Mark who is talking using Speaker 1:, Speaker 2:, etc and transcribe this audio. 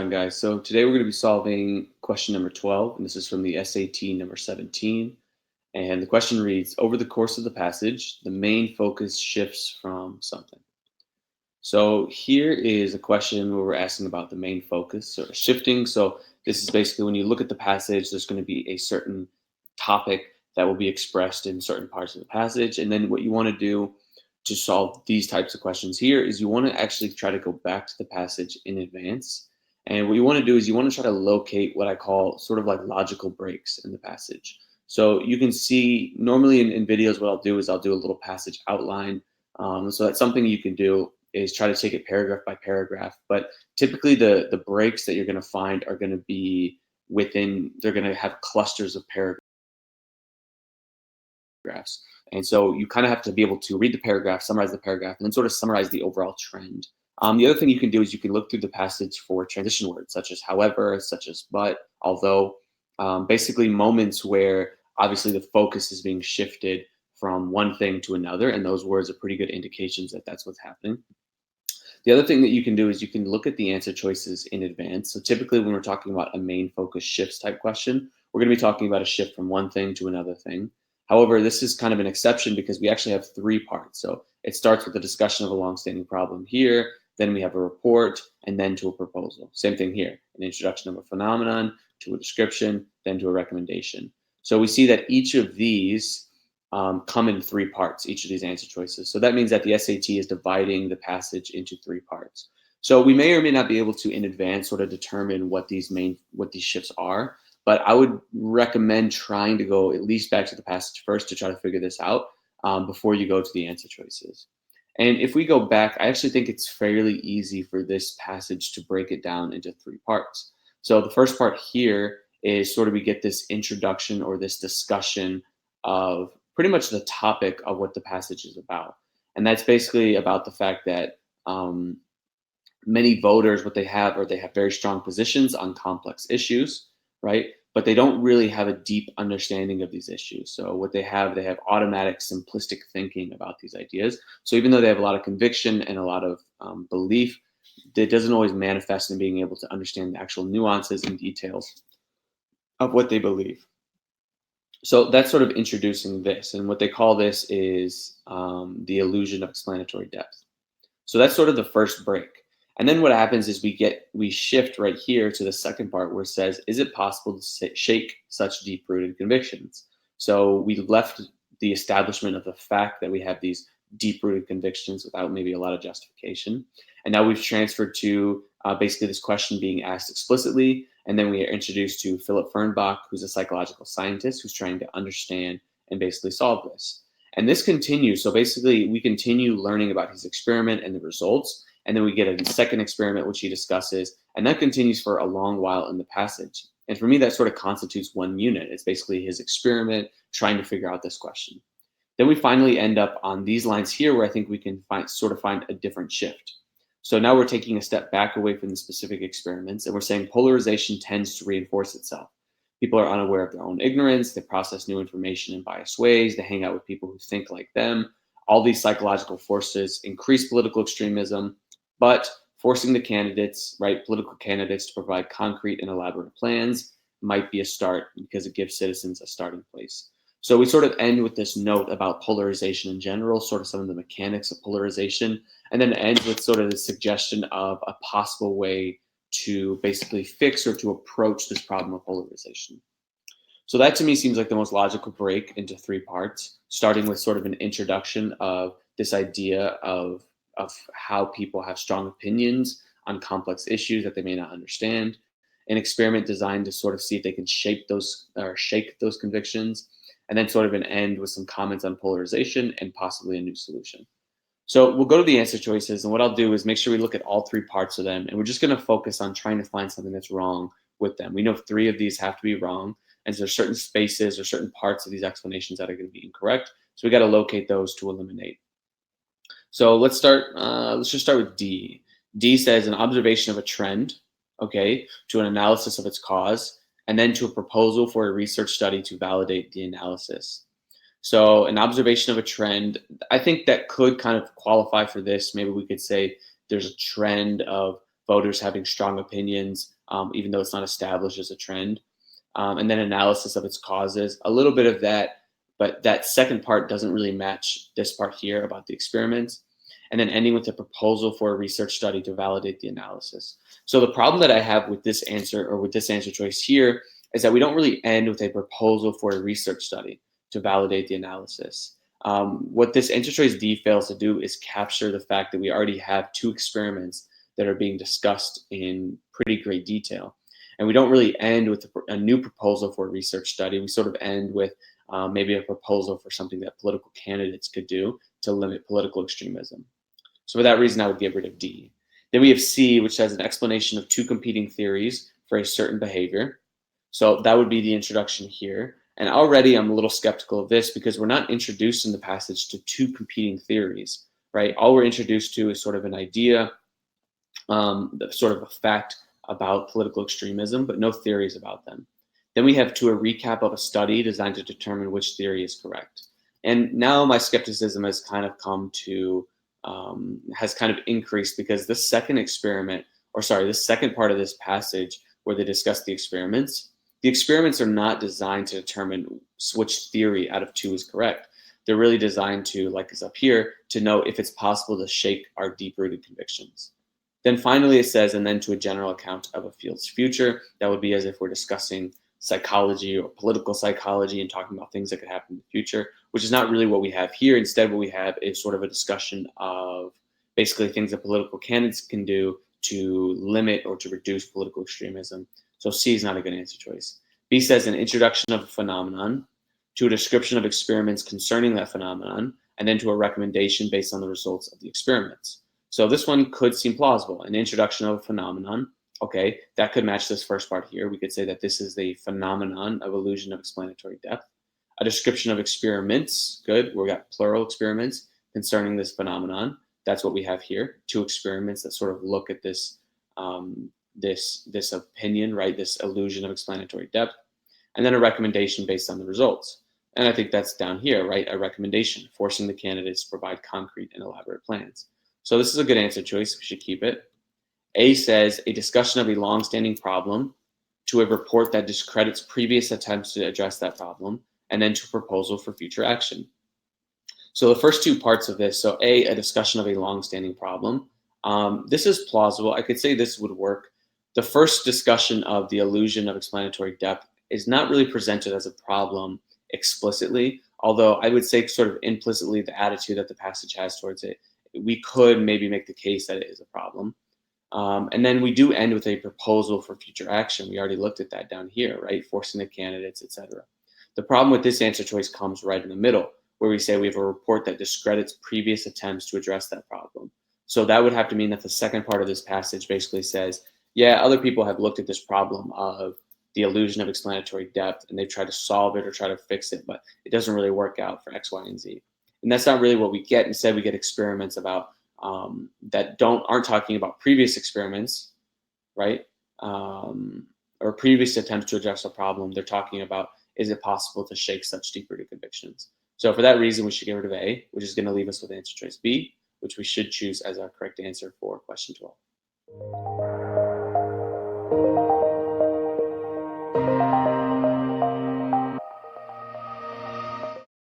Speaker 1: time, guys. So today we're going to be solving question number 12, and this is from the SAT number 17. And the question reads, over the course of the passage, the main focus shifts from something. So here is a question where we're asking about the main focus sort of shifting. So this is basically when you look at the passage, there's going to be a certain topic that will be expressed in certain parts of the passage. And then what you want to do to solve these types of questions here is you want to actually try to go back to the passage in advance. And what you want to do is you want to try to locate what I call sort of like logical breaks in the passage. So you can see normally in videos, what I'll do is I'll do a little passage outline. So that's something you can do is try to take it paragraph by paragraph. But typically the breaks that you're going to find are going to be they're going to have clusters of paragraphs. And so you kind of have to be able to read the paragraph, summarize the paragraph, and then sort of summarize the overall trend. The other thing you can do is you can look through the passage for transition words, such as however, such as but, although, basically moments where obviously the focus is being shifted from one thing to another, and those words are pretty good indications that that's what's happening. The other thing that you can do is you can look at the answer choices in advance. So typically when we're talking about a main focus shifts type question, we're going to be talking about a shift from one thing to another thing. However, this is kind of an exception because we actually have three parts. So it starts with a discussion of a long-standing problem here, then we have a report, and then to a proposal. Same thing here, an introduction of a phenomenon, to a description, then to a recommendation. So we see that each of these come in three parts, each of these answer choices. So that means that the SAT is dividing the passage into three parts. So we may or may not be able to, in advance, sort of determine what these shifts are. But I would recommend trying to go at least back to the passage first to try to figure this out before you go to the answer choices. And if we go back, I actually think it's fairly easy for this passage to break it down into three parts. So the first part here is sort of we get this introduction or this discussion of pretty much the topic of what the passage is about. And that's basically about the fact that many voters, what they have very strong positions on complex issues, right? But they don't really have a deep understanding of these issues. So what they have automatic simplistic thinking about these ideas. So even though they have a lot of conviction and a lot of belief, it doesn't always manifest in being able to understand the actual nuances and details of what they believe. So that's sort of introducing this. And what they call this is the illusion of explanatory depth. So that's sort of the first break. And then what happens is we shift right here to the second part where it says, is it possible to shake such deep-rooted convictions? So we left the establishment of the fact that we have these deep-rooted convictions without maybe a lot of justification. And now we've transferred to basically this question being asked explicitly. And then we are introduced to Philip Fernbach, who's a psychological scientist who's trying to understand and basically solve this. And this continues. So basically we continue learning about his experiment and the results. And then we get a second experiment, which he discusses, and that continues for a long while in the passage. And for me, that sort of constitutes one unit. It's basically his experiment trying to figure out this question. Then we finally end up on these lines here where I think we can find a different shift. So now we're taking a step back away from the specific experiments, and we're saying polarization tends to reinforce itself. People are unaware of their own ignorance. They process new information in biased ways. They hang out with people who think like them. All these psychological forces increase political extremism. But forcing the candidates, political candidates, to provide concrete and elaborate plans might be a start because it gives citizens a starting place. So we sort of end with this note about polarization in general, sort of some of the mechanics of polarization, and then it ends with sort of the suggestion of a possible way to basically fix or to approach this problem of polarization. So that to me seems like the most logical break into three parts, starting with sort of an introduction of this idea of how people have strong opinions on complex issues that they may not understand, an experiment designed to sort of see if they can shake those convictions, and then sort of an end with some comments on polarization and possibly a new solution. So we'll go to the answer choices, and what I'll do is make sure we look at all three parts of them, and we're just going to focus on trying to find something that's wrong with them. We know three of these have to be wrong, and so there's certain spaces or certain parts of these explanations that are going to be incorrect, so we got to locate those to eliminate. So let's just start with D. D says an observation of a trend, okay, to an analysis of its cause, and then to a proposal for a research study to validate the analysis. So an observation of a trend, I think that could kind of qualify for this. Maybe we could say there's a trend of voters having strong opinions even though it's not established as a trend. And then analysis of its causes, a little bit of that, but that second part doesn't really match this part here about the experiments. And then ending with a proposal for a research study to validate the analysis. So the problem that I have with this answer, or with this answer choice here, is that we don't really end with a proposal for a research study to validate the analysis. What this answer choice D fails to do is capture the fact that we already have 2 experiments that are being discussed in pretty great detail. And we don't really end with a new proposal for a research study. We sort of end with maybe a proposal for something that political candidates could do to limit political extremism. So for that reason, I would get rid of D. Then we have C, which has an explanation of 2 competing theories for a certain behavior. So that would be the introduction here. And already I'm a little skeptical of this because we're not introduced in the passage to 2 competing theories, right? All we're introduced to is sort of an idea, sort of a fact about political extremism, but no theories about them. Then we have a recap of a study designed to determine which theory is correct. And now my skepticism has kind of come to, has kind of increased because this second experiment, or sorry, this second part of this passage where they discuss the experiments are not designed to determine which theory out of 2 is correct. They're really designed to, like is up here, to know if it's possible to shake our deep-rooted convictions. Then finally it says, and then to a general account of a field's future. That would be as if we're discussing psychology or political psychology and talking about things that could happen in the future, which is not really what we have here. Instead, what we have is sort of a discussion of basically things that political candidates can do to limit or to reduce political extremism. So C is not a good answer choice. B says an introduction of a phenomenon, to a description of experiments concerning that phenomenon, and then to a recommendation based on the results of the experiments. So this one could seem plausible. An introduction of a phenomenon. Okay, that could match this first part here. We could say that this is the phenomenon of illusion of explanatory depth. A description of experiments. Good. We've got plural experiments concerning this phenomenon. That's what we have here. 2 experiments that sort of look at this this opinion, right? This illusion of explanatory depth. And then a recommendation based on the results. And I think that's down here, right? A recommendation, forcing the candidates to provide concrete and elaborate plans. So this is a good answer choice. We should keep it. A says a discussion of a long-standing problem, to a report that discredits previous attempts to address that problem, and then to a proposal for future action. So the first 2 parts of this, so A, a discussion of a long-standing problem. This is plausible. I could say this would work. The first discussion of the illusion of explanatory depth is not really presented as a problem explicitly, although I would say sort of implicitly the attitude that the passage has towards it, we could maybe make the case that it is a problem. And then we do end with a proposal for future action. We already looked at that down here, right? Forcing the candidates, etc. The problem with this answer choice comes right in the middle, where we say we have a report that discredits previous attempts to address that problem. So that would have to mean that the second part of this passage basically says, yeah, other people have looked at this problem of the illusion of explanatory depth and they've tried to solve it or try to fix it, but it doesn't really work out for X, Y, and Z. And that's not really what we get. Instead, we get experiments about that aren't talking about previous experiments, right? Or previous attempts to address a problem. They're talking about, is it possible to shake such deep-rooted convictions? So for that reason, we should get rid of A, which is going to leave us with answer choice B, which we should choose as our correct answer for question 12.